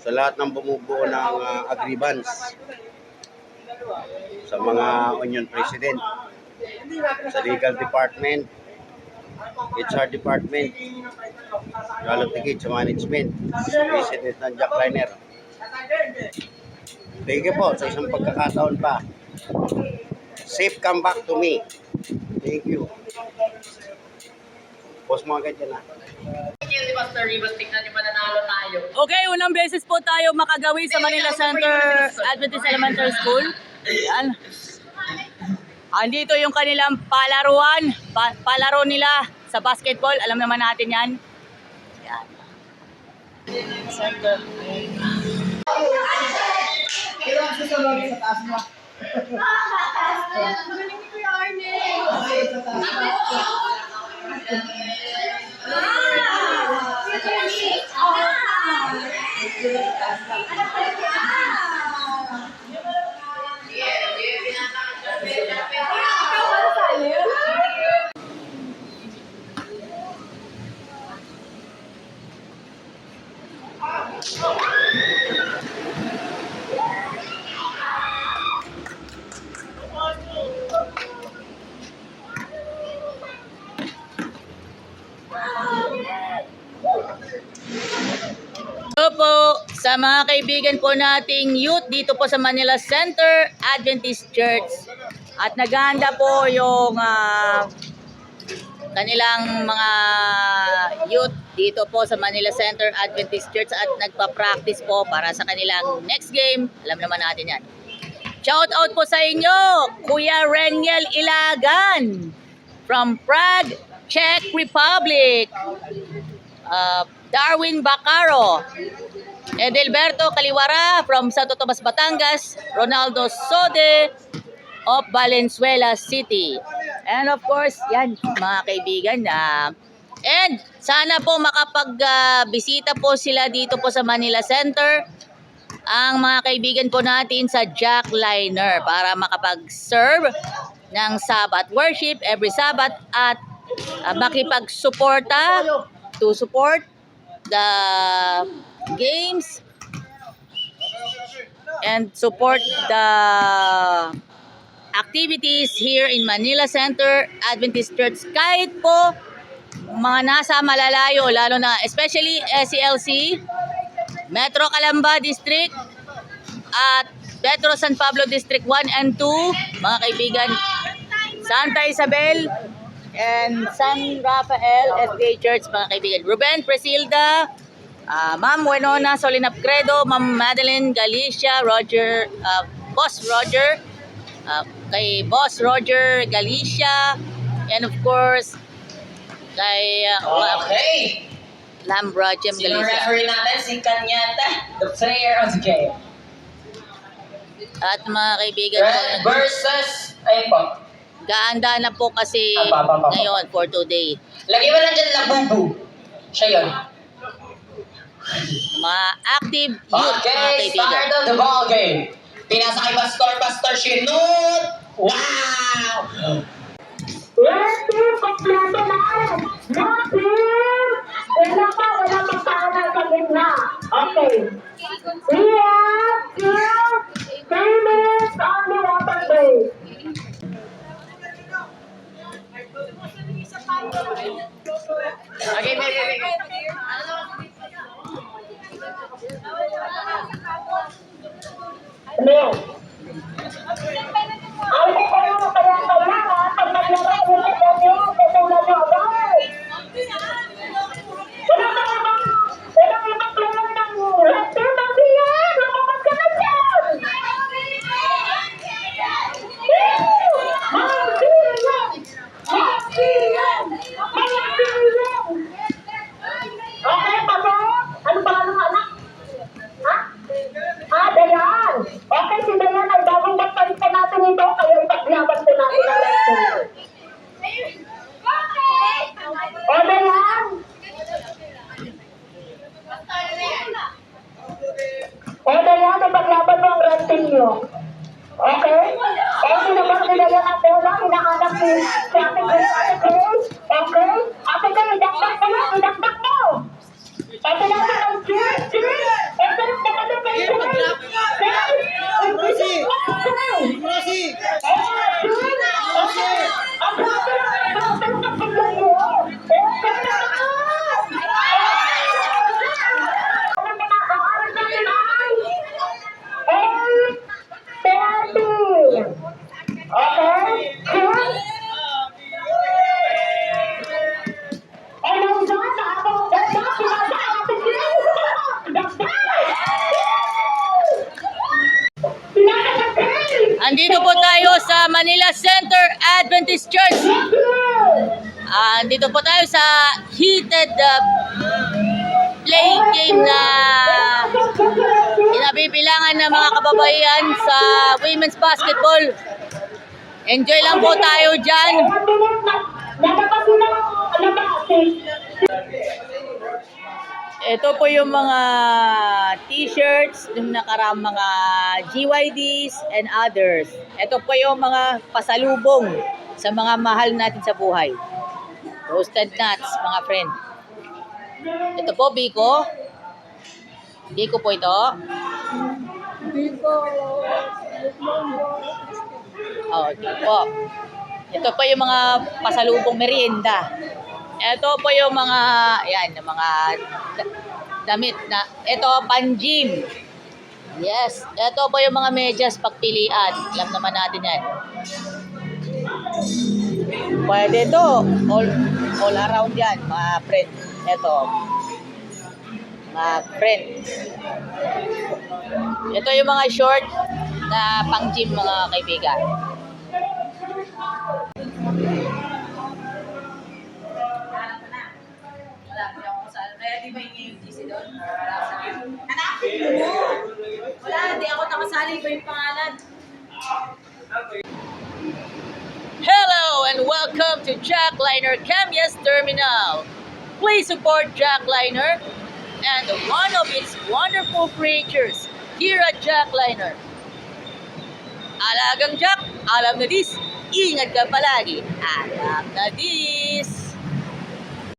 sa lahat ng bumubuo ng agreements, sa mga union president, sa legal department, HR department, lalo tigit sa management, sa president ng Jackliner. Thank you po sa isang pagkakataon pa. Safe come back to me. Thank you. Post mo agad yan, ha? Okay, unang beses po tayo makagawi sa Manila Center Adventist Elementary School. Ayan. Andito yung kanilang palaruan, palaro nila sa basketball. Alam naman natin yan. Ayan. Center. Po sa mga kaibigan po nating youth dito po sa Manila Center Adventist Church, at naghahanda po yung kanilang mga youth dito po sa Manila Center Adventist Church at nagpa-practice po para sa kanilang next game. Alam naman natin yan. Shout out po sa inyo, Kuya Reniel Ilagan from Prague, Czech Republic. Darwin Bacaro, Edelberto Caliwara from Santo Tomas, Batangas, Ronaldo Sode of Valenzuela City. And of course, yan mga kaibigan, and sana po makapag-bisita po sila dito po sa Manila Center, ang mga kaibigan po natin sa Jackliner, para makapag-serve ng Sabbath worship every Sabbath at makipag-suporta to support the games and support the activities here in Manila Center Adventist Church. Kahit po mga nasa malalayo, lalo na especially SCLC, Metro Calamba District at Metro San Pablo District 1 and 2, mga kaibigan, Santa Isabel and San Rafael SDA Church, mga kaibigan. Ruben Presilda, Ma'am Wenona Solinap Credo, Ma'am Madeline Galicia, Roger, Boss Roger, kay Boss Roger Galicia, and of course kay okay, Lambra Jem sino Galicia. referee natin? Si Kanyata, the player of the game. At mga kaibigan, Versus, ayun po. gaanda na po kasi ngayon for today. Lagyan mo lang dyan Labubu. Siya yun. Mga active youth, mga Okay, kaibigan. start of the ball game. Pinasa kay Pastor Shinut. Wow! Yes, team, kompleto na. No, team. Wala pa magpapaanal sa gitna. Okay. We have 3 minutes on the open base. Okay, okay. No. Ay, kaya kailangan, pag naglaro, ulit na nyo, katulad nyo, guys. Walang ibang player ng red team ang diyan. Lumabas ka na dyan. Okay, papa. Ano ba ng anak? Ha? Dayan. Okay, si Dayan ay bagong baptist pa natin ito, kaya ipaglaban po natin ang red team. O, Dayan. O, Dayan, ipaglaban mo ang red team nyo. Okay? O, sinabang nila yan ang bola, hinahanap si Ate Grace. Okay? Ate Grace, idakdak mo. Ito natin ang cheers. Ito natin Manila Center Adventist Church. Dito po tayo sa heated playing game na inabibilangan ng mga kababaihan sa women's basketball. Enjoy lang po tayo dyan. Ito po yung mga t-shirts, yung nakarang mga GYDs and others. Ito po yung mga pasalubong sa mga mahal natin sa buhay. Roasted nuts, mga friend. Ito po, Biko. Biko po ito. Okay po. Ito po yung mga pasalubong merienda. Ito po yung mga, yan, yung mga damit na, ito, pan-gym. Yes. Ito po yung mga medyas pagpilian. Alam naman natin yan. Pwede ito. All around yan, mga friend. Ito. Mga friend. Ito yung mga short na pang-gym, mga kaibigan. Kaya di ba yung GC doon? Hanapin mo! Wala, di ako nakasali ba yung pangalan? Hello and welcome to Jackliner Camias Terminal. Please support Jackliner and one of its wonderful creatures here at Jackliner. Alagang Jack, alam na dis, ingat ka palagi. Alam na dis.